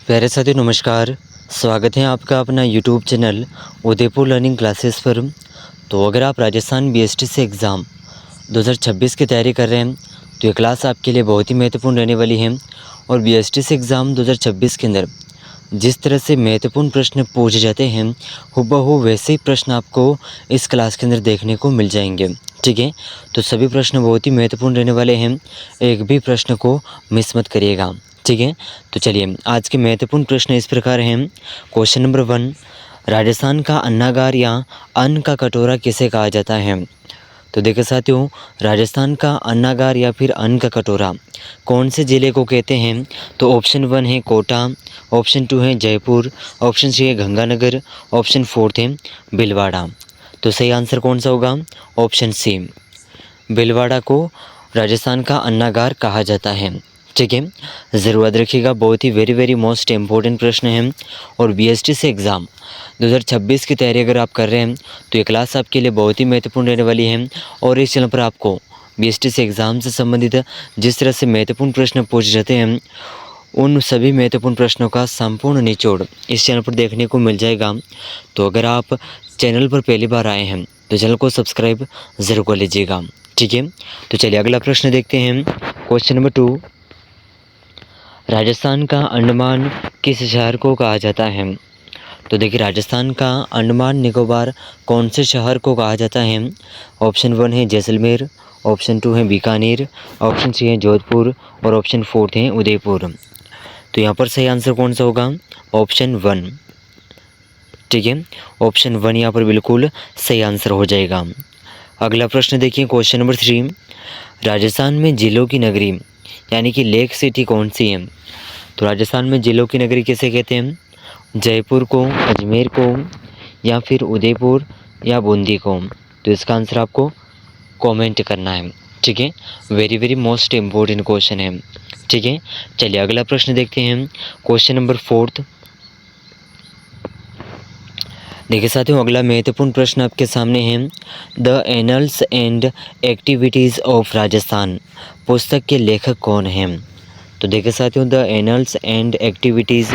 प्यारे साथियों नमस्कार। स्वागत है आपका अपना YouTube channel Udaipur learning classes पर। तो अगर आप राजस्थान बीएसटीसी एग्ज़ाम 2026 की तैयारी कर रहे हैं तो ये क्लास आपके लिए बहुत ही महत्वपूर्ण रहने वाली है। और बीएसटीसी एग्ज़ाम 2026 के अंदर जिस तरह से महत्वपूर्ण प्रश्न पूछे जाते हैं हूबहू वैसे ही प्रश्न आपको इस क्लास के अंदर देखने को मिल जाएंगे। ठीक है, तो सभी प्रश्न बहुत ही महत्वपूर्ण रहने वाले हैं, एक भी प्रश्न को मिस मत करिएगा। ठीक है, तो चलिए आज के महत्वपूर्ण प्रश्न इस प्रकार हैं। क्वेश्चन नंबर 1, राजस्थान का अन्नागार या अन्न का कटोरा किसे कहा जाता है? तो देखिए साथियों, राजस्थान का अन्नागार या फिर अन्न का कटोरा कौन से ज़िले को कहते हैं? तो ऑप्शन 1 है कोटा, ऑप्शन 2 है जयपुर, ऑप्शन 3 है गंगानगर, ऑप्शन 4 है भीलवाड़ा। तो सही आंसर कौन सा होगा? ऑप्शन सी, भीलवाड़ा को राजस्थान का अन्नागार कहा जाता है। ठीक है, ज़रूर याद रखिएगा, बहुत ही वेरी मोस्ट इम्पोर्टेंट प्रश्न है। और बीएसटीसी एग्ज़ाम 2026 की तैयारी अगर आप कर रहे हैं तो ये क्लास आपके लिए बहुत ही महत्वपूर्ण रहने वाली है। और इस चैनल पर आपको बीएसटीसी एग्ज़ाम से संबंधित जिस तरह से महत्वपूर्ण प्रश्न पूछे जाते हैं उन सभी महत्वपूर्ण प्रश्नों का संपूर्ण निचोड़ इस चैनल पर देखने को मिल जाएगा। तो अगर आप चैनल पर पहली बार आए हैं तो चैनल को सब्सक्राइब ज़रूर कर लीजिएगा। ठीक है, तो चलिए अगला प्रश्न देखते हैं। क्वेश्चन नंबर 2, राजस्थान का अंडमान किस शहर को कहा जाता है? तो देखिए, राजस्थान का अंडमान निकोबार कौन से शहर को कहा जाता है? ऑप्शन 1 है जैसलमेर, ऑप्शन 2 है बीकानेर, ऑप्शन 3 है जोधपुर और ऑप्शन 4 है उदयपुर। तो यहाँ पर सही आंसर कौन सा होगा? ऑप्शन 1। ठीक है, ऑप्शन 1 यहाँ पर बिल्कुल सही आंसर हो जाएगा। अगला प्रश्न देखिए, क्वेश्चन नंबर 3, राजस्थान में जिलों की नगरी यानी कि लेक सिटी कौन सी है? तो राजस्थान में जिलों की नगरी किसे कहते हैं? जयपुर को, अजमेर को या फिर उदयपुर या बूंदी को? तो इसका आंसर आपको कमेंट करना है। ठीक है, वेरी मोस्ट इम्पोर्टेंट क्वेश्चन है। ठीक है, चलिए अगला प्रश्न देखते हैं। क्वेश्चन नंबर 4, देखिए साथियों, अगला महत्वपूर्ण प्रश्न आपके सामने है। The annals and activities of Rajasthan पुस्तक के लेखक कौन हैं? तो देखिए साथियों, the annals and activities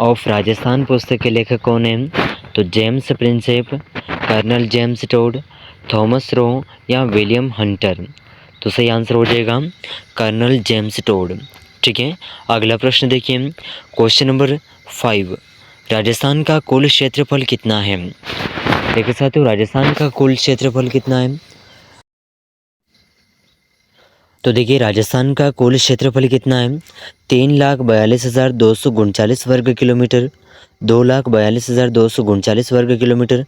of Rajasthan पुस्तक के लेखक कौन हैं? तो James Prinsep, colonel James Tod, Thomas Roe या विलियम हंटर? तो सही आंसर हो जाएगा कर्नल जेम्स टोड। ठीक है, अगला प्रश्न देखिए। क्वेश्चन नंबर 5, राजस्थान का कुल क्षेत्रफल कितना है? देखिए साथियों, राजस्थान का कुल क्षेत्रफल कितना है? तो देखिए, राजस्थान का कुल क्षेत्रफल कितना है? 3,42,239 वर्ग किलोमीटर, 2,42,239 वर्ग किलोमीटर,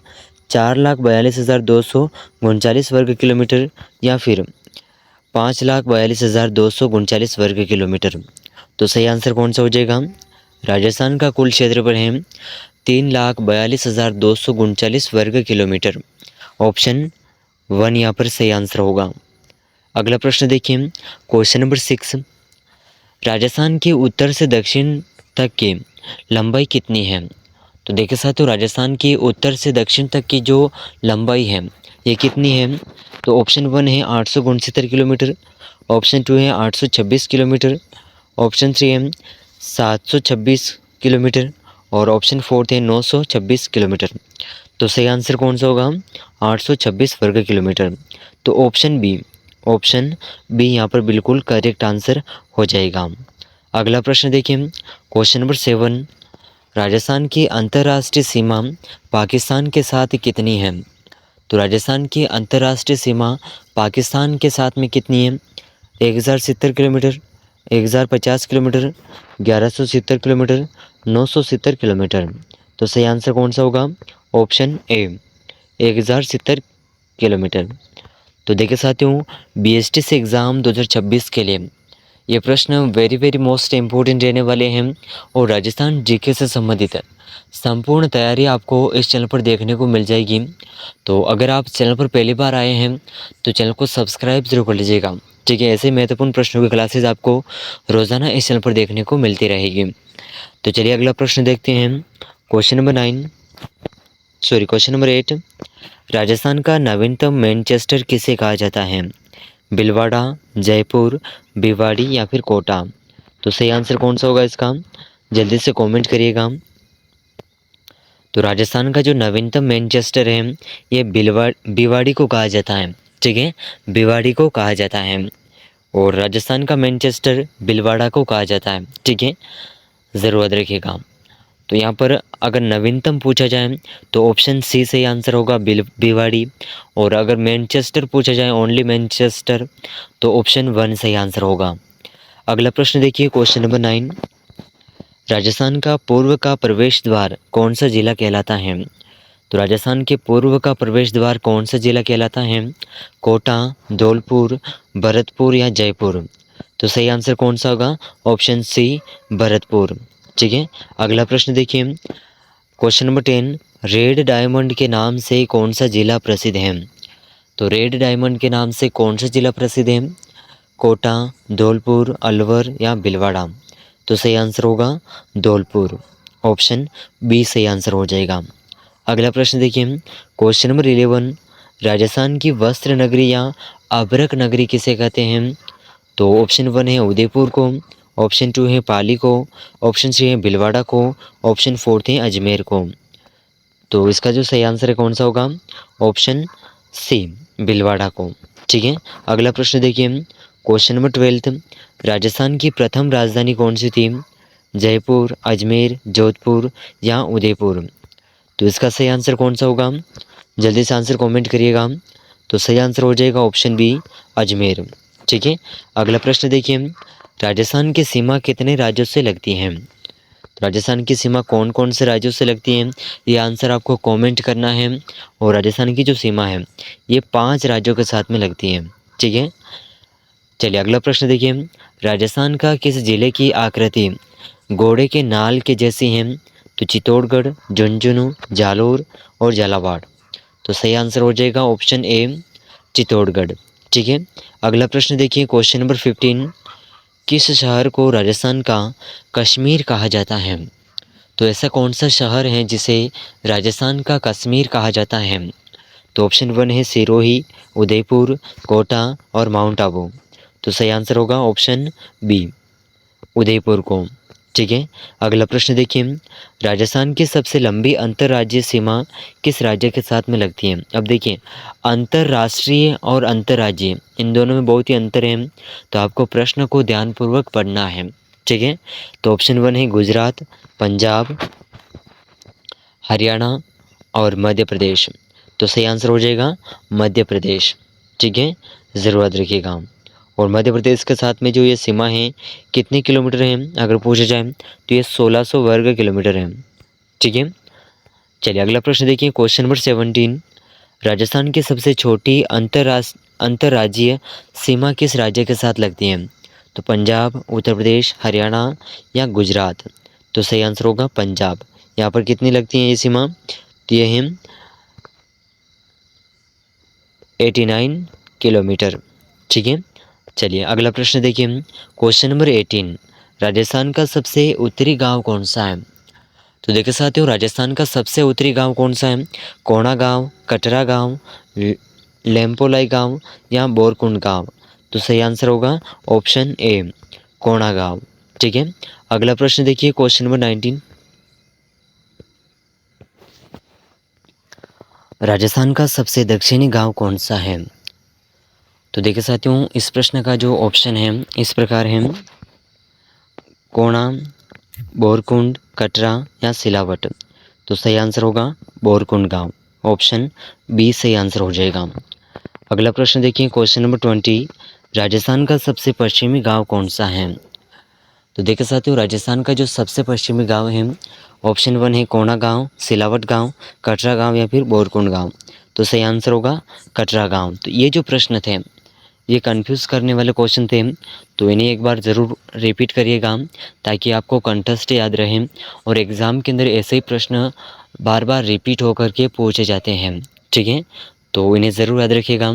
4,42,239 वर्ग किलोमीटर या फिर 5,42,239 वर्ग किलोमीटर? तो सही आंसर कौन सा हो जाएगा? राजस्थान का कुल क्षेत्रफल है 3,42,239 वर्ग किलोमीटर। ऑप्शन 1 यहाँ पर सही आंसर होगा। अगला प्रश्न देखिए, क्वेश्चन नंबर 6, राजस्थान के उत्तर से दक्षिण तक की लंबाई कितनी है? तो देखिए साथियों, राजस्थान की उत्तर से दक्षिण तक की जो लंबाई है ये कितनी है? तो ऑप्शन 1 है 869 किलोमीटर, ऑप्शन 2 है 826 किलोमीटर, ऑप्शन 3 है 726 किलोमीटर और ऑप्शन 4 है 926 किलोमीटर। तो सही आंसर कौन सा होगा? 826 वर्ग किलोमीटर। तो ऑप्शन बी यहाँ पर बिल्कुल करेक्ट आंसर हो जाएगा। अगला प्रश्न देखिए, क्वेश्चन नंबर 7, राजस्थान की अंतर्राष्ट्रीय सीमा पाकिस्तान के साथ कितनी है? तो राजस्थान की अंतर्राष्ट्रीय सीमा पाकिस्तान के साथ में कितनी है? 1070 किलोमीटर, 1050 किलोमीटर, 1170 किलोमीटर, 970 किलोमीटर? तो सही आंसर कौन सा होगा? Option A, 1070 kilometre. तो देखिए साथियों, बीएसटीसी एग्ज़ाम 2026 के लिए ये प्रश्न वेरी मोस्ट इम्पोर्टेंट रहने वाले हैं। और राजस्थान जीके से संबंधित संपूर्ण तैयारी आपको इस चैनल पर देखने को मिल जाएगी। तो अगर आप चैनल पर पहली बार आए हैं तो चैनल को सब्सक्राइब जरूर कर लीजिएगा। ठीक है, ऐसे महत्वपूर्ण प्रश्नों की क्लासेस आपको रोज़ाना इस चैनल पर देखने को मिलती रहेगी। तो चलिए अगला प्रश्न देखते हैं। क्वेश्चन नंबर 8, राजस्थान का नवीनतम मैनचेस्टर किसे कहा जाता है? भीलवाड़ा, जयपुर, भिवाड़ी या फिर कोटा? तो सही आंसर कौन सा होगा इसका? जल्दी से कमेंट करिएगा। तो राजस्थान का जो नवीनतम मैनचेस्टर है ये भिवाड़ी को कहा जाता है। ठीक है, भिवाड़ी को कहा जाता है। और राजस्थान का मैनचेस्टर भीलवाड़ा को कहा जाता है। ठीक है, ज़रूर याद रखिएगा। तो यहाँ पर अगर नवीनतम पूछा जाए तो ऑप्शन सी सही आंसर होगा, भिवाड़ी। और अगर मैनचेस्टर पूछा जाए, ओनली मैनचेस्टर, तो ऑप्शन 1 सही आंसर होगा। अगला प्रश्न देखिए, क्वेश्चन नंबर 9। राजस्थान का पूर्व का प्रवेश द्वार कौन सा जिला कहलाता है? तो राजस्थान के पूर्व का प्रवेश द्वार कौन सा जिला कहलाता है? कोटा, धौलपुर, भरतपुर या जयपुर? तो सही आंसर कौन सा होगा? Option C, Bharatpur. ठीक है, अगला प्रश्न देखिए, क्वेश्चन नंबर 10। रेड डायमंड के नाम से कौन सा जिला प्रसिद्ध है? तो रेड डायमंड के नाम से कौन सा जिला प्रसिद्ध है? कोटा, धौलपुर, अलवर या भीलवाड़ा? तो सही आंसर होगा धौलपुर। ऑप्शन बी सही आंसर हो जाएगा। अगला प्रश्न देखिए, क्वेश्चन नंबर 11। राजस्थान की वस्त्र नगरी या अभ्रक नगरी किसे कहते हैं? तो ऑप्शन 1 है उदयपुर को, ऑप्शन 2 है पाली को, ऑप्शन 3 है भीलवाड़ा को, ऑप्शन 4 है अजमेर को? तो इसका जो सही आंसर है कौन सा होगा? ऑप्शन सी, भीलवाड़ा को। ठीक है, अगला प्रश्न देखिए, क्वेश्चन नंबर 12। राजस्थान की प्रथम राजधानी कौन सी थी? जयपुर, अजमेर, जोधपुर या उदयपुर? तो इसका सही आंसर कौन सा होगा? जल्दी से आंसर कमेंट करिएगा। तो सही आंसर हो जाएगा ऑप्शन बी, अजमेर। ठीक है, अगला प्रश्न देखिए, राजस्थान की सीमा कितने राज्यों से लगती है? राजस्थान की सीमा कौन कौन से राज्यों से लगती है, ये आंसर आपको कमेंट करना है। और राजस्थान की जो सीमा है ये 5 राज्यों के साथ में लगती है। ठीक है, चलिए अगला प्रश्न देखिए, राजस्थान का किस जिले की आकृति घोड़े के नाल के जैसी है? तो चित्तौड़गढ़, झुंझुनू, जालोर और झालावाड़? तो सही आंसर हो जाएगा ऑप्शन ए, चित्तौड़गढ़। ठीक है, अगला प्रश्न देखिए, क्वेश्चन नंबर 15। किस शहर को राजस्थान का कश्मीर कहा जाता है? तो ऐसा कौन सा शहर है जिसे राजस्थान का कश्मीर कहा जाता है? तो ऑप्शन 1 है सिरोही, उदयपुर, कोटा और माउंट आबू? तो सही आंसर होगा ऑप्शन बी, उदयपुर को। ठीक है, अगला प्रश्न देखिए, राजस्थान की सबसे लंबी अंतर्राज्यीय सीमा किस राज्य के साथ में लगती है? अब देखिए, अंतर्राष्ट्रीय और अंतर्राज्यीय इन दोनों में बहुत ही अंतर है, तो आपको प्रश्न को ध्यानपूर्वक पढ़ना है। ठीक है, तो ऑप्शन 1 है गुजरात, पंजाब, हरियाणा और मध्य प्रदेश? तो सही आंसर हो जाएगा मध्य प्रदेश। ठीक है, ज़रूर याद रखिएगा। और मध्य प्रदेश के साथ में जो ये सीमा है कितने किलोमीटर है अगर पूछा जाए तो ये 1600 वर्ग किलोमीटर है। ठीक है, चलिए अगला प्रश्न देखिए, क्वेश्चन नंबर 17। राजस्थान की सबसे छोटी अंतर्राज्यीय सीमा किस राज्य के साथ लगती है? तो पंजाब, उत्तर प्रदेश, हरियाणा या गुजरात? तो सही आंसर होगा पंजाब। यहाँ पर कितनी लगती है ये सीमा? तो ये है 89 किलोमीटर। ठीक है, चलिए अगला प्रश्न देखिए, क्वेश्चन नंबर 18। राजस्थान का सबसे उत्तरी गांव कौन सा है? तो देखिए साथियों, राजस्थान का सबसे उत्तरी गांव कौन सा है? कोणा गांव, कटरा गांव, लेम्पोलाई गांव या बोरकुंड गांव? तो सही आंसर होगा ऑप्शन ए, कोणा गांव। ठीक है, अगला प्रश्न देखिए, क्वेश्चन नंबर 19। राजस्थान का सबसे दक्षिणी गांव कौन सा है? तो देखिए साथियों, इस प्रश्न का जो ऑप्शन है इस प्रकार है, कोणा, बोरकुंड, कटरा या सिलावट? तो सही आंसर होगा बोरकुंड गांव। ऑप्शन बी सही आंसर हो जाएगा। अगला प्रश्न देखिए, क्वेश्चन नंबर 20। राजस्थान का सबसे पश्चिमी गांव कौन सा है? तो देखिए साथियों, राजस्थान का जो सबसे पश्चिमी गांव है ऑप्शन 1 है कोणा गांव, सिलावट गांव, कटरा गांव या फिर बोरकुंड गांव? तो सही आंसर होगा कटरा गांव। तो ये जो प्रश्न थे ये कंफ्यूज करने वाले क्वेश्चन थे, तो इन्हें एक बार ज़रूर रिपीट करिएगा ताकि आपको कंठस्थ याद रहे। और एग्ज़ाम के अंदर ऐसे ही प्रश्न बार बार रिपीट होकर के पूछे जाते हैं। ठीक है, तो इन्हें ज़रूर याद रखिएगा।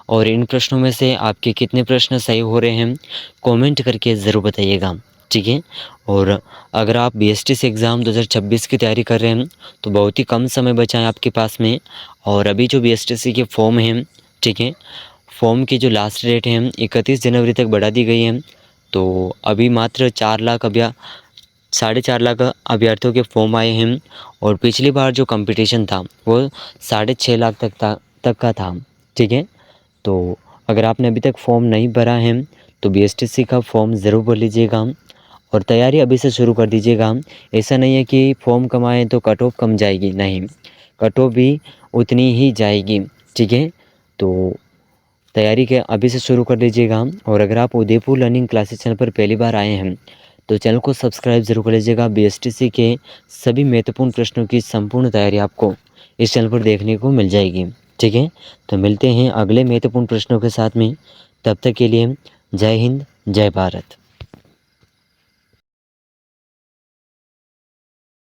और इन प्रश्नों में से आपके कितने प्रश्न सही हो रहे हैं कमेंट करके ज़रूर बताइएगा। ठीक है, और अगर आप बीएसटीसी एग्ज़ाम 2026 की तैयारी कर रहे हैं तो बहुत ही कम समय बचा है आपके पास में। और अभी जो बीएसटीसी के फॉर्म हैं, ठीक है, फॉर्म की जो लास्ट डेट है 31 जनवरी तक बढ़ा दी गई है। तो अभी मात्र 4 लाख 4.5 लाख अभ्यर्थियों के फॉर्म आए हैं और पिछली बार जो कंपटीशन था वो 6.5 लाख तक का था। ठीक है, तो अगर आपने अभी तक फॉर्म नहीं भरा है तो बीएसटीसी का फॉर्म ज़रूर भर लीजिएगा और तैयारी अभी से शुरू कर दीजिएगा। ऐसा नहीं है कि फॉर्म कम आए तो कट ऑफ कम जाएगी, नहीं, कट ऑफ भी उतनी ही जाएगी। ठीक है, तो तैयारी के अभी से शुरू कर लीजिएगा। और अगर आप उदयपुर लर्निंग क्लासेस चैनल पर पहली बार आए हैं तो चैनल को सब्सक्राइब जरूर कर लीजिएगा। बीएसटीसी के सभी महत्वपूर्ण प्रश्नों की संपूर्ण तैयारी आपको इस चैनल पर देखने को मिल जाएगी। ठीक है, तो मिलते हैं अगले महत्वपूर्ण प्रश्नों के साथ में। तब तक के लिए जय हिंद, जय भारत।